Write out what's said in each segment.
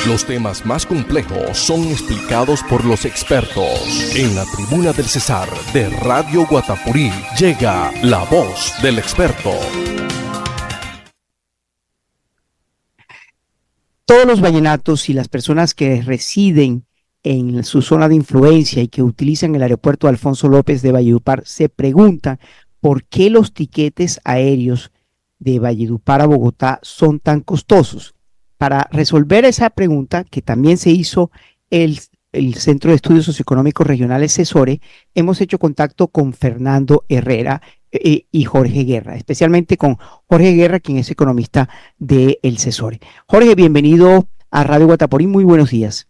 Los temas más complejos son explicados por los expertos. En la Tribuna del Cesar de Radio Guatapurí llega la voz del experto. Todos los vallenatos y las personas que residen en su zona de influencia y que utilizan el aeropuerto Alfonso López de Valledupar se preguntan por qué los tiquetes aéreos de Valledupar a Bogotá son tan costosos. Para resolver esa pregunta, que también se hizo el Centro de Estudios Socioeconómicos Regionales CESORE, hemos hecho contacto con Fernando Herrera y Jorge Guerra, especialmente con Jorge Guerra, quien es economista del CESORE. Jorge, bienvenido a Radio Guatapurí, muy buenos días.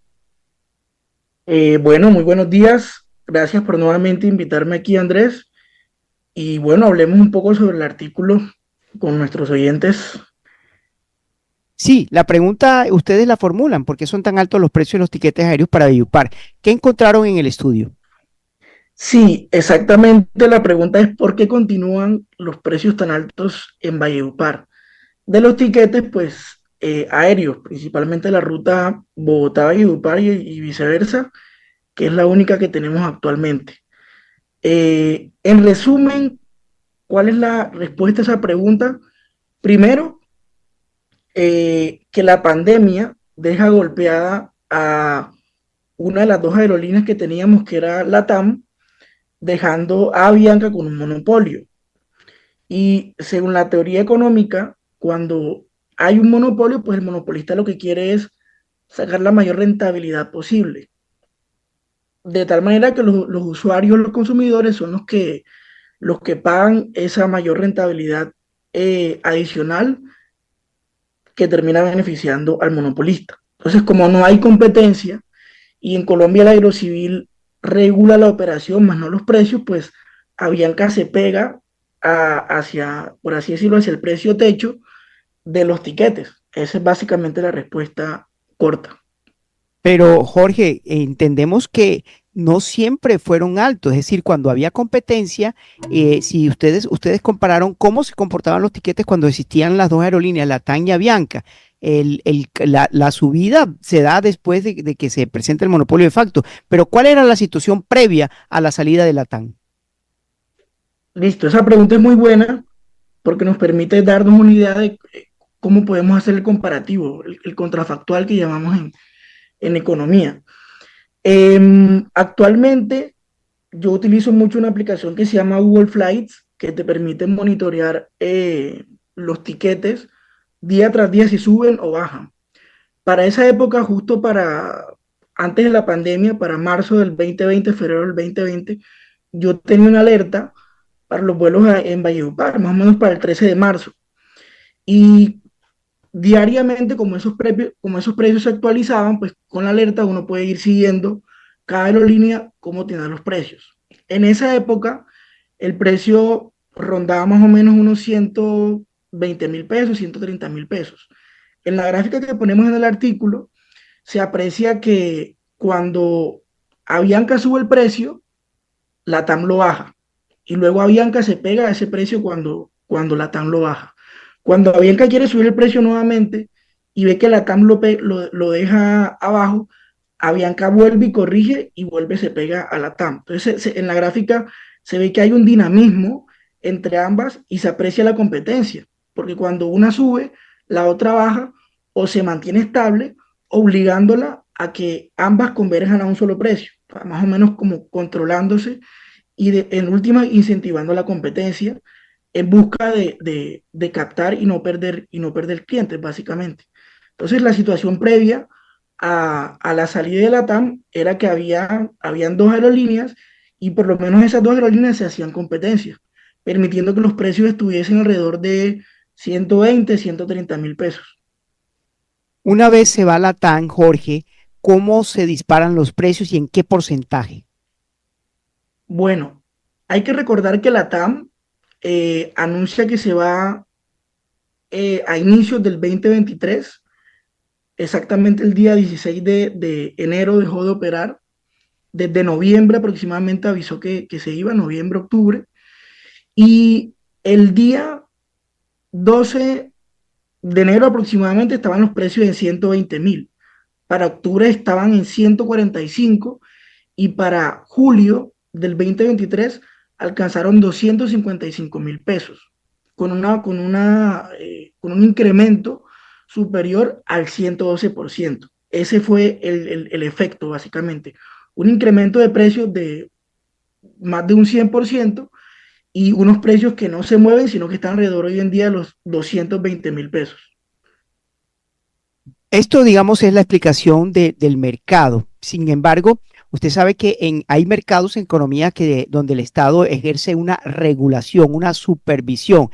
Bueno, muy buenos días. Gracias por nuevamente invitarme aquí, Andrés. Y bueno, hablemos un poco sobre el artículo con nuestros oyentes. Sí, la pregunta ustedes la formulan, ¿por qué son tan altos los precios de los tiquetes aéreos para Valledupar? ¿Qué encontraron en el estudio? Sí, exactamente. La pregunta es ¿por qué continúan los precios tan altos en Valledupar? De los tiquetes, pues, aéreos, principalmente la ruta Bogotá-Valledupar y viceversa, que es la única que tenemos actualmente. En resumen, ¿cuál es la respuesta a esa pregunta? Primero, que la pandemia deja golpeada a una de las dos aerolíneas que teníamos, que era LATAM, dejando a Avianca con un monopolio. Y según la teoría económica, cuando hay un monopolio, pues el monopolista lo que quiere es sacar la mayor rentabilidad posible. De tal manera que los usuarios, los consumidores, son los que pagan esa mayor rentabilidad adicional que termina beneficiando al monopolista. Entonces, como no hay competencia y en Colombia la Aerocivil regula la operación, más no los precios, pues Avianca se pega hacia, por así decirlo, hacia el precio techo de los tiquetes. Esa es básicamente la respuesta corta. Pero Jorge, entendemos que no siempre fueron altos, es decir, cuando había competencia, si ustedes compararon cómo se comportaban los tiquetes cuando existían las dos aerolíneas, LATAM y Avianca, la subida se da después de que se presente el monopolio de facto, pero ¿cuál era la situación previa a la salida de LATAM? Listo, esa pregunta es muy buena porque nos permite darnos una idea de cómo podemos hacer el comparativo, el contrafactual que llamamos en economía. Actualmente yo utilizo mucho una aplicación que se llama Google Flights, que te permite monitorear los tiquetes día tras día si suben o bajan. Para esa época, justo para antes de la pandemia, para marzo del 2020, febrero del 2020, yo tenía una alerta para los vuelos en Valledupar, más o menos para el 13 de marzo. Y diariamente, como esos precios se actualizaban, pues con la alerta uno puede ir siguiendo cada aerolínea cómo tiene los precios. En esa época, el precio rondaba más o menos unos 120.000 pesos, 130.000 pesos. En la gráfica que ponemos en el artículo, se aprecia que cuando Avianca sube el precio, la TAM lo baja. Y luego Avianca se pega a ese precio cuando la TAM lo baja. Cuando Avianca quiere subir el precio nuevamente y ve que la TAM lo deja abajo, Avianca vuelve y corrige y vuelve, se pega a la TAM. Entonces, en la gráfica se ve que hay un dinamismo entre ambas y se aprecia la competencia, porque cuando una sube, la otra baja o se mantiene estable, obligándola a que ambas converjan a un solo precio, más o menos como controlándose y en última incentivando la competencia en busca de captar y no perder clientes, básicamente. Entonces, la situación previa a la salida de la TAM era que habían dos aerolíneas y por lo menos esas dos aerolíneas se hacían competencia, permitiendo que los precios estuviesen alrededor de 120, 130.000 pesos. Una vez se va LATAM, Jorge, ¿cómo se disparan los precios y en qué porcentaje? Bueno, hay que recordar que la TAM anuncia que se va a inicios del 2023, exactamente el día 16 de enero dejó de operar, desde noviembre aproximadamente avisó que se iba, noviembre, octubre, y el día 12 de enero aproximadamente estaban los precios en 120.000. para octubre estaban en 145 y para julio del 2023 alcanzaron 255.000 pesos, con un incremento superior al 112%. Ese fue el efecto, básicamente. Un incremento de precios de más de un 100% y unos precios que no se mueven, sino que están alrededor hoy en día de los 220.000 pesos. Esto, digamos, es la explicación del mercado. Sin embargo, usted sabe que hay mercados en economía donde el Estado ejerce una regulación, una supervisión.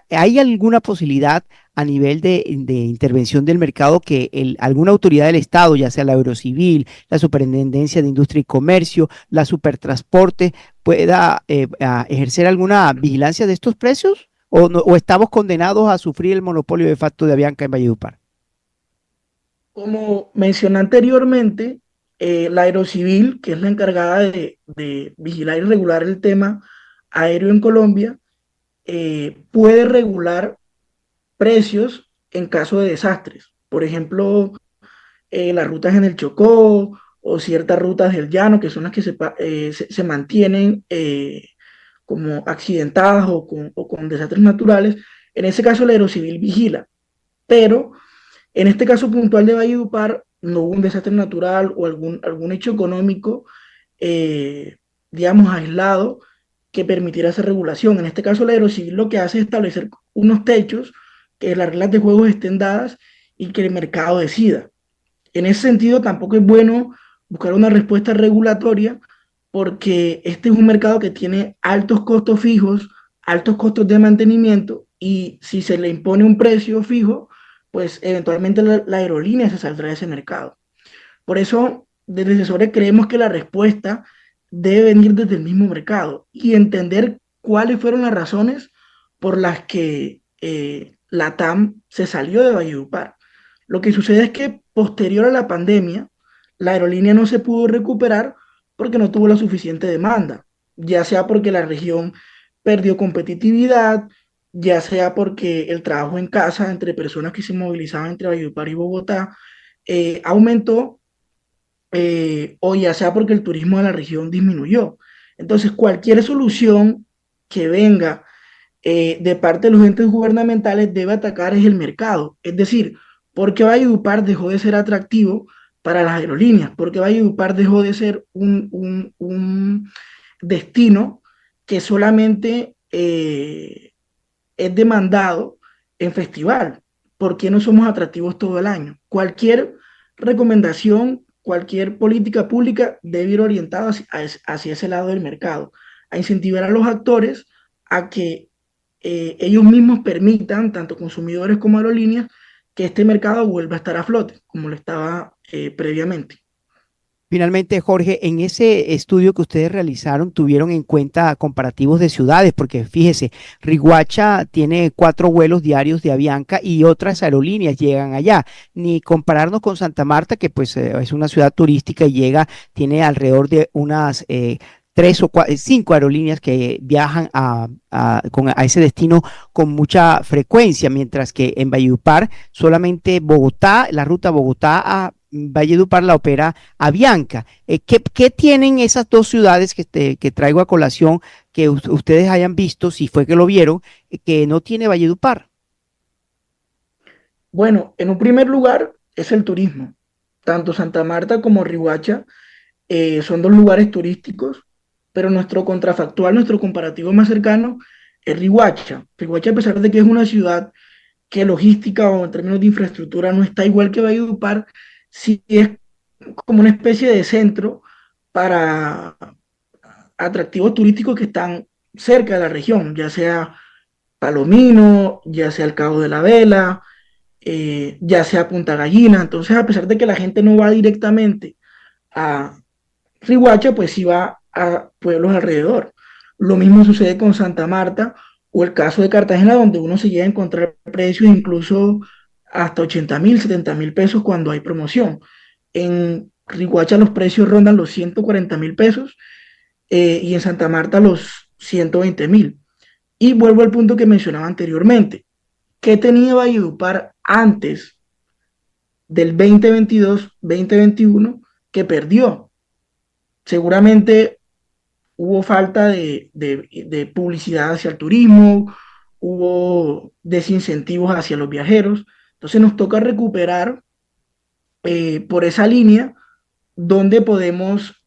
¿Hay alguna posibilidad a nivel de intervención del mercado que alguna autoridad del Estado, ya sea la Eurocivil, la Superintendencia de Industria y Comercio, la Supertransporte, pueda ejercer alguna vigilancia de estos precios? ¿O estamos condenados a sufrir el monopolio de facto de Avianca en Valledupar? Como mencioné anteriormente, la Aerocivil, que es la encargada de vigilar y regular el tema aéreo en Colombia, puede regular precios en caso de desastres. Por ejemplo, las rutas en el Chocó o ciertas rutas del llano, que son las que se mantienen como accidentadas o con desastres naturales. En ese caso, la Aerocivil vigila, pero en este caso puntual de Valledupar no hubo un desastre natural o algún hecho económico, eh, digamos, aislado que permitiera esa regulación. En este caso, la Aerocivil lo que hace es establecer unos techos, que las reglas de juego estén dadas y que el mercado decida. En ese sentido, tampoco es bueno buscar una respuesta regulatoria porque este es un mercado que tiene altos costos fijos, altos costos de mantenimiento y si se le impone un precio fijo, pues eventualmente la aerolínea se saldrá de ese mercado. Por eso, desde Asesores creemos que la respuesta debe venir desde el mismo mercado y entender cuáles fueron las razones por las que la TAM se salió de Valledupar. Lo que sucede es que posterior a la pandemia, la aerolínea no se pudo recuperar porque no tuvo la suficiente demanda, ya sea porque la región perdió competitividad, ya sea porque el trabajo en casa entre personas que se movilizaban entre Valledupar y Bogotá aumentó, o ya sea porque el turismo de la región disminuyó. Entonces, cualquier solución que venga de parte de los entes gubernamentales debe atacar es el mercado. Es decir, ¿por qué Valledupar dejó de ser atractivo para las aerolíneas? ¿Por qué Valledupar dejó de ser un destino que solamente es demandado en festival? ¿Por qué no somos atractivos todo el año? Cualquier recomendación, cualquier política pública debe ir orientada hacia ese lado del mercado, a incentivar a los actores a que ellos mismos permitan, tanto consumidores como aerolíneas, que este mercado vuelva a estar a flote, como lo estaba previamente. Finalmente, Jorge, en ese estudio que ustedes realizaron, tuvieron en cuenta comparativos de ciudades, porque fíjese, Riguacha tiene 4 vuelos diarios de Avianca y otras aerolíneas llegan allá. Ni compararnos con Santa Marta, que pues es una ciudad turística y tiene alrededor de unas 5 aerolíneas que viajan a ese destino con mucha frecuencia, mientras que en Valledupar solamente Bogotá, la ruta Bogotá a Valledupar la opera Avianca. ¿Qué tienen esas dos ciudades que traigo a colación que ustedes hayan visto, si fue que lo vieron, que no tiene Valledupar? Bueno, en un primer lugar es el turismo. Tanto Santa Marta como Riohacha son dos lugares turísticos, pero nuestro contrafactual, nuestro comparativo más cercano es Riohacha. Riohacha, a pesar de que es una ciudad que logística o en términos de infraestructura no está igual que Valledupar, sí es como una especie de centro para atractivos turísticos que están cerca de la región, ya sea Palomino, ya sea el Cabo de la Vela, ya sea Punta Gallina. Entonces, a pesar de que la gente no va directamente a Riohacha, pues sí va a pueblos alrededor. Lo mismo sucede con Santa Marta o el caso de Cartagena, donde uno se llega a encontrar precios incluso hasta 80.000, 70.000 pesos cuando hay promoción. En Riohacha los precios rondan los 140.000 pesos y en Santa Marta los 120.000. Y vuelvo al punto que mencionaba anteriormente. ¿Qué tenía Valledupar antes del 2022-2021 que perdió. Seguramente hubo falta de publicidad hacia el turismo, hubo desincentivos hacia los viajeros. Entonces nos toca recuperar por esa línea donde podemos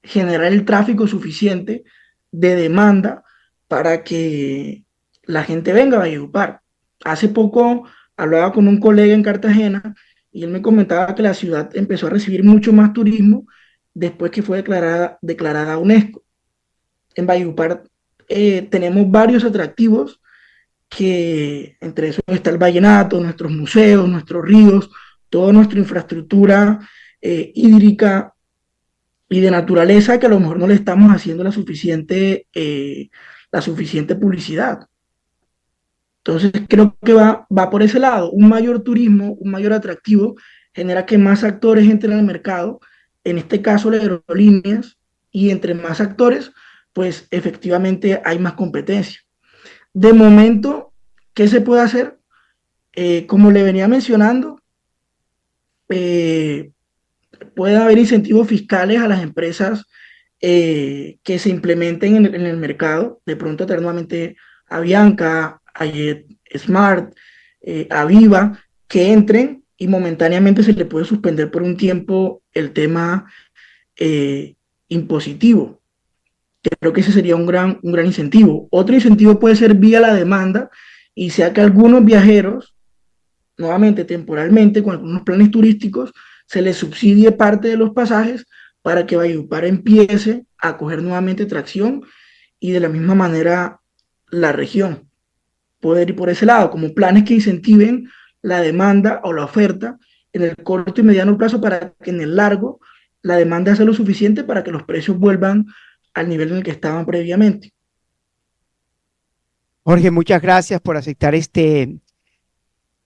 generar el tráfico suficiente de demanda para que la gente venga a Valledupar. Hace poco hablaba con un colega en Cartagena y él me comentaba que la ciudad empezó a recibir mucho más turismo después que fue declarada UNESCO. En Valledupar tenemos varios atractivos que entre esos está el vallenato, nuestros museos, nuestros ríos, toda nuestra infraestructura hídrica y de naturaleza que a lo mejor no le estamos haciendo la suficiente publicidad. Entonces creo que va por ese lado. Un mayor turismo, un mayor atractivo genera que más actores entren al mercado, en este caso las aerolíneas, y entre más actores, pues efectivamente hay más competencia. De momento, ¿qué se puede hacer? Como le venía mencionando, puede haber incentivos fiscales a las empresas que se implementen en el mercado, de pronto traer nuevamente a Bianca, a JetSmart, a Viva, que entren y momentáneamente se le puede suspender por un tiempo el tema impositivo. Creo que ese sería un gran incentivo. Otro incentivo puede ser vía la demanda, y sea que algunos viajeros, nuevamente temporalmente, con algunos planes turísticos, se les subsidie parte de los pasajes para que Valledupar empiece a coger nuevamente tracción, y de la misma manera la región. Poder ir por ese lado, como planes que incentiven la demanda o la oferta en el corto y mediano plazo, para que en el largo la demanda sea lo suficiente para que los precios vuelvan al nivel en el que estaban previamente. Jorge, muchas gracias por aceptar esta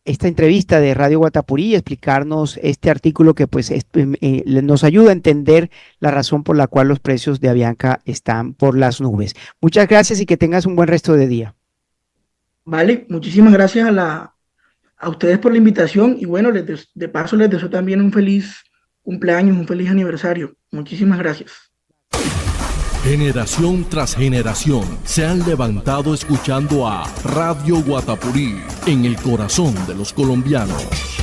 entrevista de Radio Guatapurí y explicarnos este artículo que pues nos ayuda a entender la razón por la cual los precios de Avianca están por las nubes. Muchas gracias y que tengas un buen resto de día. Vale, muchísimas gracias a ustedes por la invitación, y bueno, de paso les deseo también un feliz cumpleaños, un feliz aniversario. Muchísimas gracias. Generación tras generación se han levantado escuchando a Radio Guatapurí en el corazón de los colombianos.